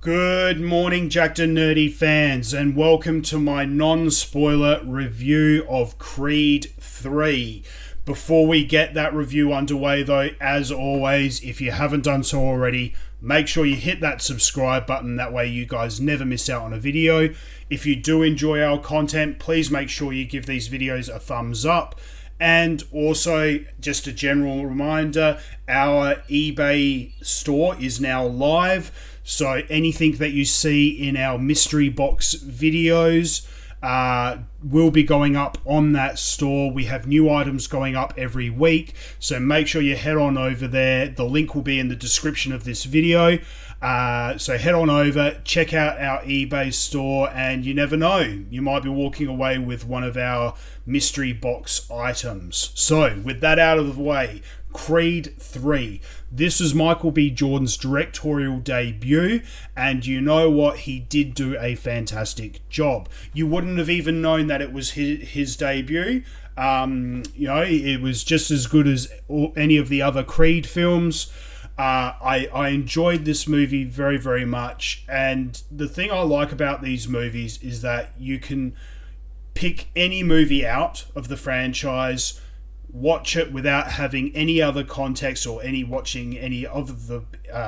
Good morning, Jackednnerdy fans, and welcome to my non-spoiler review of Creed 3. Before we get that review underway though, as always, if you haven't done so already, make sure you hit that subscribe button, that way you guys never miss out on a video. If you do enjoy our content, please make sure you give these videos a thumbs up. And also, just a general reminder, our eBay store is now live. So anything that you see in our mystery box videos will be going up on that store. We have new items going up every week. So make sure you head on over there. The link will be in the description of this video. So head on over, check out our eBay store, and you never know, you might be walking away with one of our mystery box items. So with that out of the way, Creed 3. This is Michael B. Jordan's directorial debut, and you know what? He did do a fantastic job. You wouldn't have even known that it was his debut. It was just as good as any of the other Creed films. I enjoyed this movie very, very much, and the thing I like about these movies is that you can pick any movie out of the franchise, watch it without having any other context or watching any of the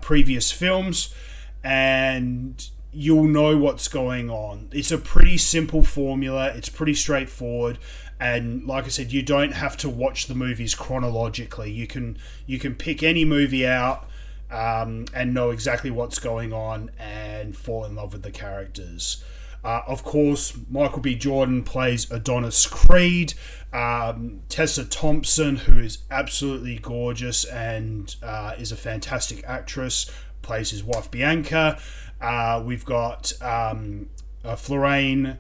previous films, and you'll know what's going on. It's a pretty simple formula. It's pretty straightforward, and like I said, you don't have to watch the movies chronologically. You can pick any movie out and know exactly what's going on and fall in love with the characters. Of course, Michael B. Jordan plays Adonis Creed. Tessa Thompson, who is absolutely gorgeous and is a fantastic actress, plays his wife Bianca. We've got Florian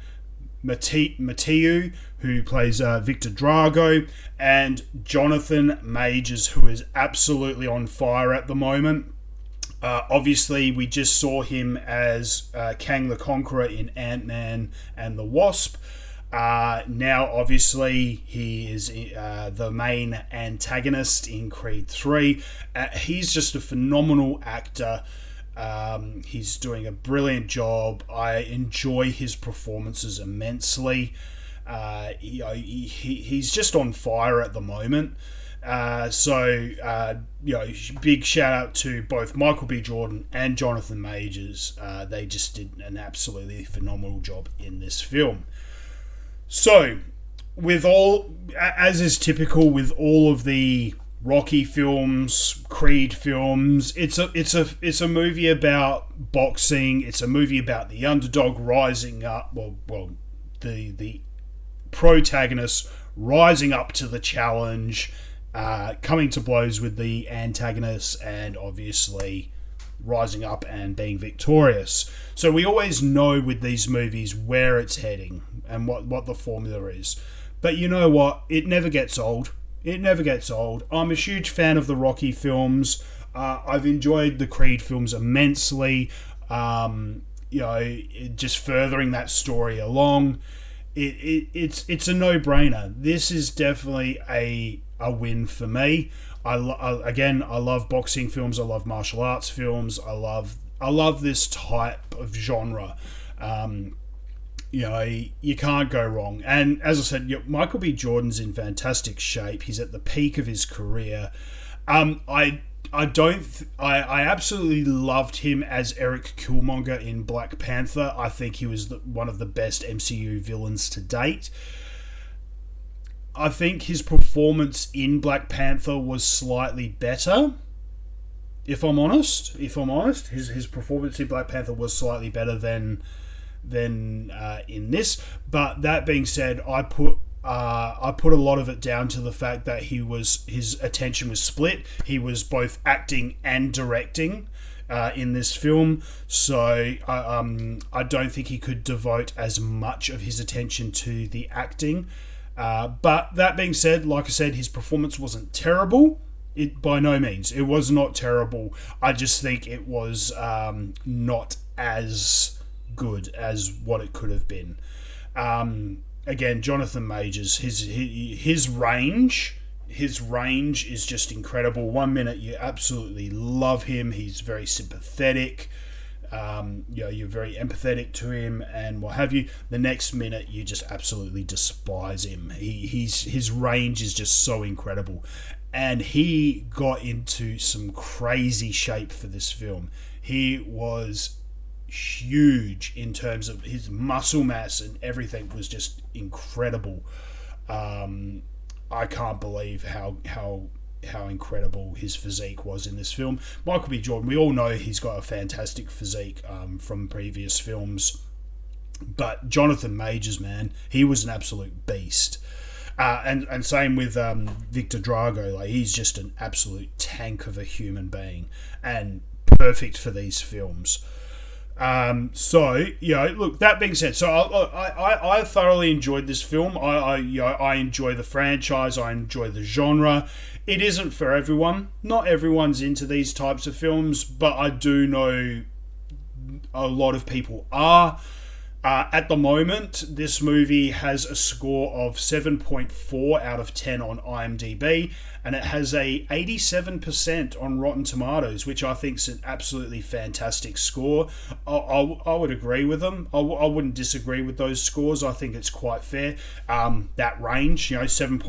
Munteanu, who plays Victor Drago, and Jonathan Majors, who is absolutely on fire at the moment. Obviously, we just saw him as Kang the Conqueror in Ant-Man and the Wasp. Now, obviously, he is the main antagonist in Creed 3. He's just a phenomenal actor. He's doing a brilliant job. I enjoy his performances immensely. He's just on fire at the moment. Big shout out to both Michael B. Jordan and Jonathan Majors. They just did an absolutely phenomenal job in this film. So, as is typical with all of the Rocky films, Creed films, it's a movie about boxing. It's a movie about the underdog rising up. The protagonist rising up to the challenge, coming to blows with the antagonist, and obviously rising up and being victorious. So we always know with these movies where it's heading and what the formula is. But you know what? It never gets old. It never gets old. I'm a huge fan of the Rocky films. I've enjoyed the Creed films immensely. Just furthering that story along. It's a no-brainer. This is definitely a win for me. I love boxing films. I love martial arts films. I love this type of genre. You can't go wrong. And as I said, Michael B. Jordan's in fantastic shape. He's at the peak of his career. I absolutely loved him as Eric Killmonger in Black Panther. I think he was one of the best MCU villains to date. I think his performance in Black Panther was slightly better. If I'm honest, his performance in Black Panther was slightly better than in this. But that being said, I put a lot of it down to the fact that his attention was split. He was both acting and directing in this film, so I don't think he could devote as much of his attention to the acting. But that being said, like I said, his performance wasn't terrible. By no means, it was not terrible. I just think it was not as good as what it could have been. Again, Jonathan Majors, his range is just incredible. 1 minute you absolutely love him. He's very sympathetic. You're very empathetic to him and what have you. The next minute, you just absolutely despise him. His range is just so incredible, and he got into some crazy shape for this film. He was huge in terms of his muscle mass, and everything was just incredible. I can't believe how incredible his physique was in this film. Michael B. Jordan, we all know he's got a fantastic physique from previous films, but Jonathan Majors, man, he was an absolute beast. And same with Victor Drago. Like, he's just an absolute tank of a human being, and perfect for these films. Look, that being said, so I thoroughly enjoyed this film. I enjoy the franchise. I enjoy the genre. It isn't for everyone. Not everyone's into these types of films, but I do know a lot of people are. At the moment, this movie has a score of 7.4 out of 10 on IMDb, and it has a 87% on Rotten Tomatoes, which I think is an absolutely fantastic score. I would agree with them. I wouldn't disagree with those scores. I think it's quite fair. That range, let's just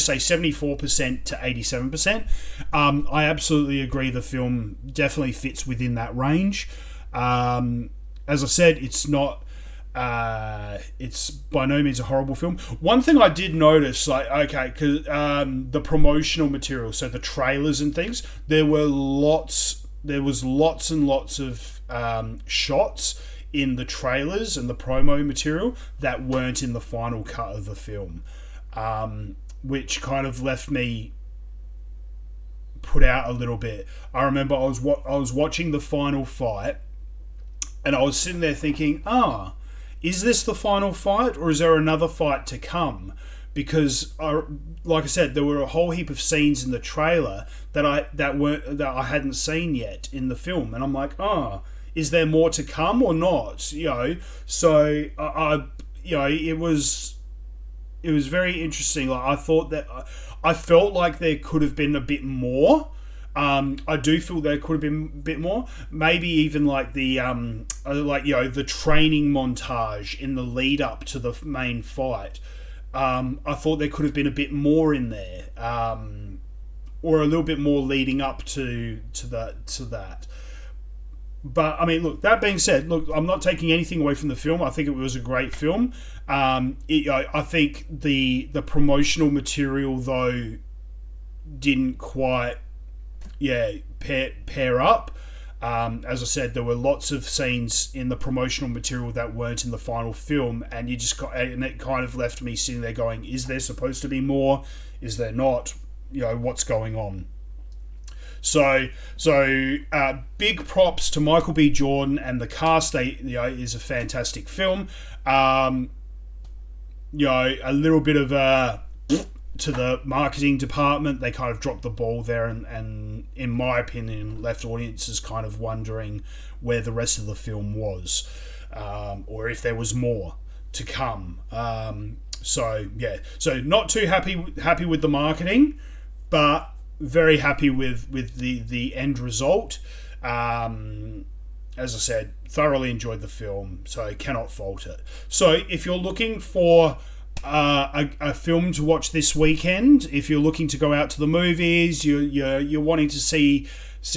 say 74% to 87%. I absolutely agree. The film definitely fits within that range. As I said, it's not. It's by no means a horrible film. One thing I did notice, because the promotional material, so the trailers and things, there was lots and lots of shots in the trailers and the promo material that weren't in the final cut of the film, which kind of left me put out a little bit. I remember I was watching the final fight, and I was sitting there thinking, is this the final fight, or is there another fight to come? Because, like I said, there were a whole heap of scenes in the trailer that I hadn't seen yet in the film, and I'm like, is there more to come or not? So it was very interesting. Like, I thought that I felt like there could have been a bit more. I do feel there could have been a bit more. Maybe even like the the training montage in the lead up to the main fight. I thought there could have been a bit more in there, or a little bit more leading up to that. But I mean, look. That being said, look, I'm not taking anything away from the film. I think it was a great film. I think the promotional material though didn't quite pair up. As I said, there were lots of scenes in the promotional material that weren't in the final film, and and it kind of left me sitting there going, is there supposed to be more? Is there not? What's going on? So big props to Michael B. Jordan and the cast. Is a fantastic film. A little bit of to the marketing department, they kind of dropped the ball there, and in my opinion left audiences kind of wondering where the rest of the film was, or if there was more to come. So not too happy with the marketing, but very happy with the end result. As I said, thoroughly enjoyed the film, so I cannot fault it. So if you're looking for a film to watch this weekend, if you're looking to go out to the movies, you're wanting to see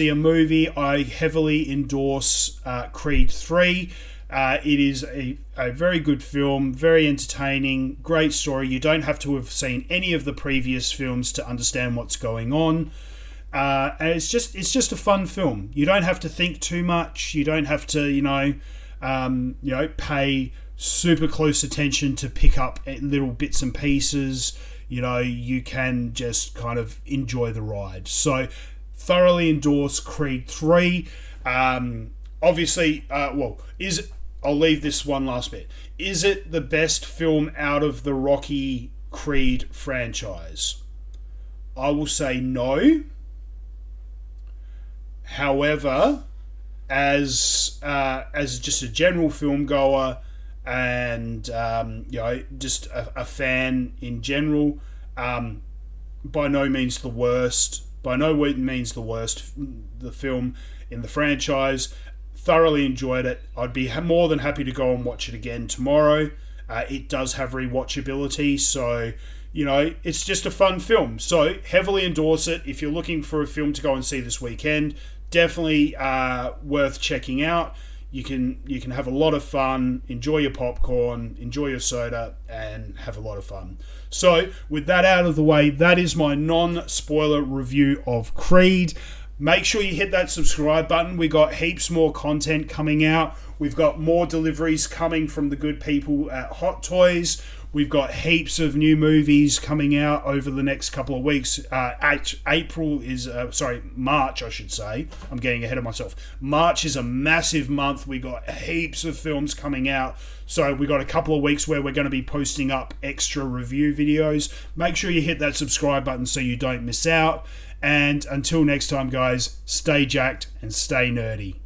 a movie, I heavily endorse Creed 3. It is a very good film, very entertaining, great story. You don't have to have seen any of the previous films to understand what's going on. And it's just a fun film. You don't have to think too much. You don't have to pay super close attention to pick up little bits and pieces. You can just kind of enjoy the ride. So thoroughly endorse Creed 3. Obviously, I'll leave this one last bit. Is it the best film out of the Rocky Creed franchise? I will say no. However, as just a general film goer, and just a fan in general, by no means the worst. The film in the franchise. Thoroughly enjoyed it. I'd be more than happy to go and watch it again tomorrow. It does have rewatchability, so it's just a fun film. So heavily endorse it. If you're looking for a film to go and see this weekend, definitely worth checking out. You can have a lot of fun, enjoy your popcorn, enjoy your soda, and have a lot of fun. So with that out of the way, that is my non-spoiler review of Creed. Make sure you hit that subscribe button. We got heaps more content coming out. We've got more deliveries coming from the good people at Hot Toys. We've got heaps of new movies coming out over the next couple of weeks. March, I should say. I'm getting ahead of myself. March is a massive month. We got heaps of films coming out. So we got a couple of weeks where we're going to be posting up extra review videos. Make sure you hit that subscribe button so you don't miss out. And until next time, guys, stay jacked and stay nerdy.